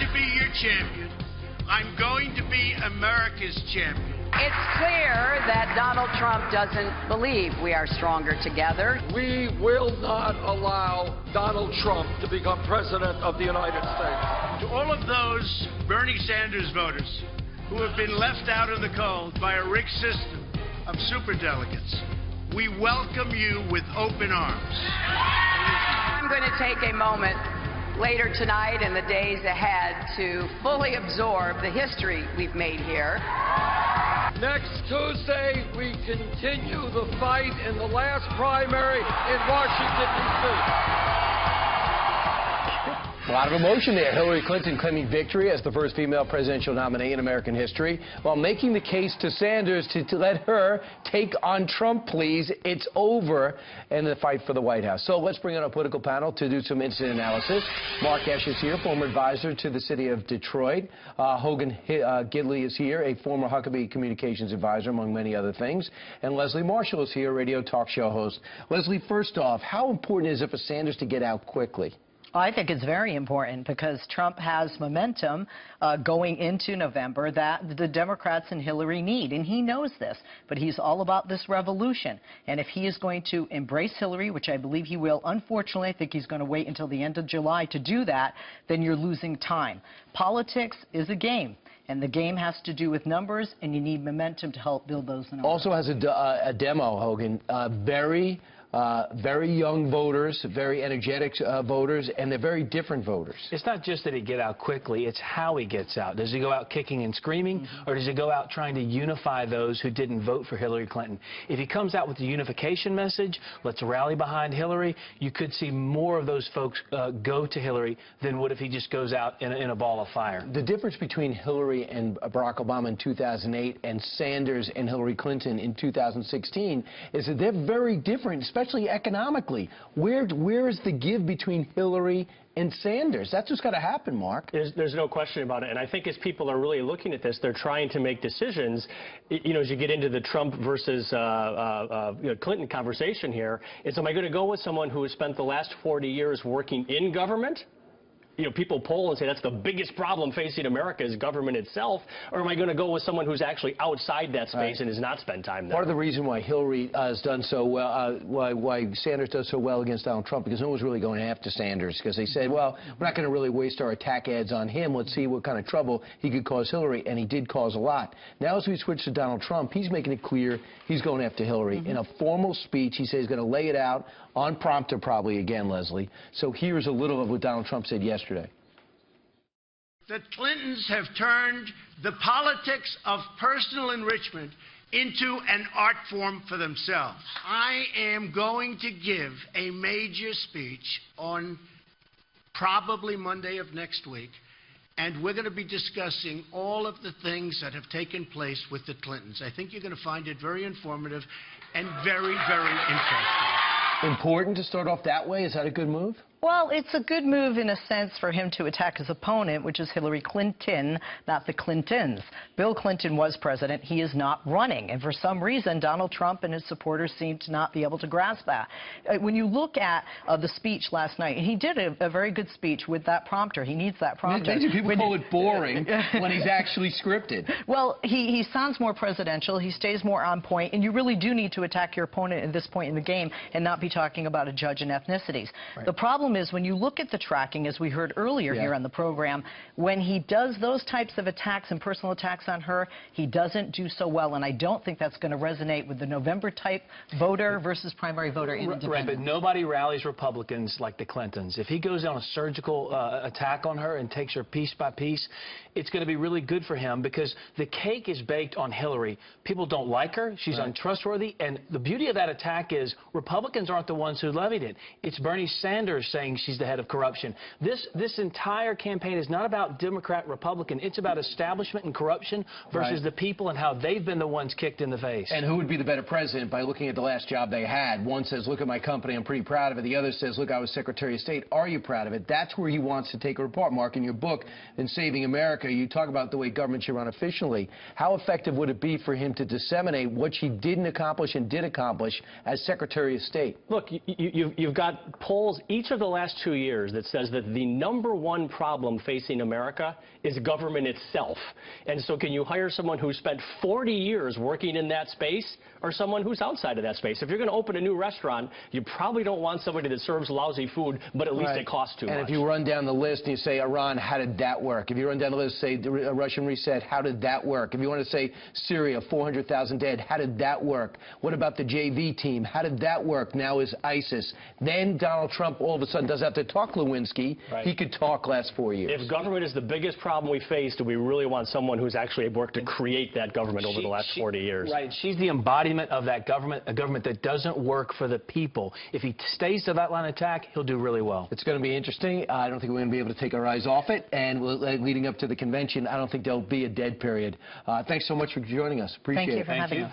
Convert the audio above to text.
to be your champion. I'm going to be America's champion. It's clear that Donald Trump doesn't believe we are stronger together. We will not allow Donald Trump to become president of the United States. To all of those Bernie Sanders voters who have been left out in the cold by a rigged system of superdelegates, we welcome you with open arms. I'm going to take a moment later tonight and the days ahead to fully absorb the history we've made here. Next Tuesday, we continue the fight in the last primary in Washington, D.C. A lot of emotion there. Hillary Clinton claiming victory as the first female presidential nominee in American history, while making the case to Sanders to let her take on Trump, please. It's over in the fight for the White House. So let's bring on our political panel to do some incident analysis. Mark Esch is here, former advisor to the city of Detroit. Hogan Gidley is here, a former Huckabee communications advisor, among many other things. And Leslie Marshall is here, radio talk show host. Leslie, first off, how important is it for Sanders to get out quickly? I think it's very important because Trump has momentum going into November that the Democrats and Hillary need, and he knows this, but he's all about this revolution. And if he is going to embrace Hillary, which I believe he will, unfortunately, I think he's going to wait until the end of July to do that, then you're losing time. Politics is a game. And the game has to do with numbers, and you need momentum to help build those numbers. Also has a demo, Hogan. Very young voters, very energetic voters, and they're very different voters. It's not just that he get out quickly, it's how he gets out. Does he go out kicking and screaming, or does he go out trying to unify those who didn't vote for Hillary Clinton? If he comes out with the unification message, let's rally behind Hillary, you could see more of those folks go to Hillary than would if he just goes out in a ball of fire. The difference between Hillary and Barack Obama in 2008 and Sanders and Hillary Clinton in 2016 is that they're very different, especially economically. Where is the give between Hillary and Sanders? That's what's got to happen, Mark. There's no question about it. And I think as people are really looking at this, they're trying to make decisions. You know, as you get into the Trump versus Clinton conversation here, am I going to go with someone who has spent the last 40 years working in government? You know, people poll and say that's the biggest problem facing America is government itself, or am I going to go with someone who's actually outside that space and has not spent time there? Part of the reason why Hillary has done so well, why Sanders does so well against Donald Trump, because no one's really going after Sanders, because they said, well, we're not going to really waste our attack ads on him. Let's see what kind of trouble he could cause Hillary, and he did cause a lot. Now, as we switch to Donald Trump, he's making it clear he's going after Hillary. In a formal speech, he says he's going to lay it out on prompter probably again, Leslie. So here's a little of what Donald Trump said yesterday. The Clintons have turned the politics of personal enrichment into an art form for themselves. I am going to give a major speech on probably Monday of next week, and we're going to be discussing all of the things that have taken place with the Clintons. I think you're going to find it very informative and very, very interesting. Important to start off that way? Is that a good move? Well, it's a good move in a sense for him to attack his opponent, which is Hillary Clinton, not the Clintons. Bill Clinton was president. He is not running. And for some reason, Donald Trump and his supporters seem to not be able to grasp that. When you look at the speech last night, he did a very good speech with that prompter. He needs that prompter. People call it boring when he's actually scripted. Well, he sounds more presidential. He stays more on point. And you really do need to attack your opponent at this point in the game and not be talking about a judge and ethnicities. Right. The problem is when you look at the tracking, as we heard earlier here on the program, when he does those types of attacks and personal attacks on her, he doesn't do so well, and I don't think that's going to resonate with the November-type voter versus primary voter in independent. Right, but nobody rallies Republicans like the Clintons. If he goes on a surgical attack on her and takes her piece by piece, it's going to be really good for him because the cake is baked on Hillary. People don't like her. She's untrustworthy, and the beauty of that attack is Republicans aren't the ones who levied it. It's Bernie Sanders saying she's the head of corruption. This entire campaign is not about Democrat, Republican. It's about establishment and corruption versus the people and how they've been the ones kicked in the face. And who would be the better president by looking at the last job they had? One says, look at my company, I'm pretty proud of it. The other says, look, I was Secretary of State. Are you proud of it? That's where he wants to take her apart. Mark, in your book, In Saving America, you talk about the way government should run efficiently. How effective would it be for him to disseminate what she didn't accomplish and did accomplish as Secretary of State? Look, you've got polls each of the last 2 years that says that the #1 problem facing America is government itself. And so can you hire someone who spent 40 years working in that space or someone who's outside of that space? If you're going to open a new restaurant, you probably don't want somebody that serves lousy food, but at least it costs too much. And if you run down the list and you say, Iran, how did that work? If you run down the list, say, the Russian reset, how did that work? If you want to say Syria, 400,000 dead, how did that work? What about the JV team? How did that work? Now is ISIS. Then Donald Trump all of a sudden doesn't have to talk Lewinsky. Right. He could talk last 4 years. If government is the biggest problem we face, do we really want someone who's actually worked to create that government over the last 40 years? Right. She's the embodiment of that government, a government that doesn't work for the people. If he stays to that line of attack, he'll do really well. It's going to be interesting. I don't think we're going to be able to take our eyes off it. And leading up to the convention, I don't think there'll be a dead period. Thanks so much for joining us. Appreciate it. Thank you for having us.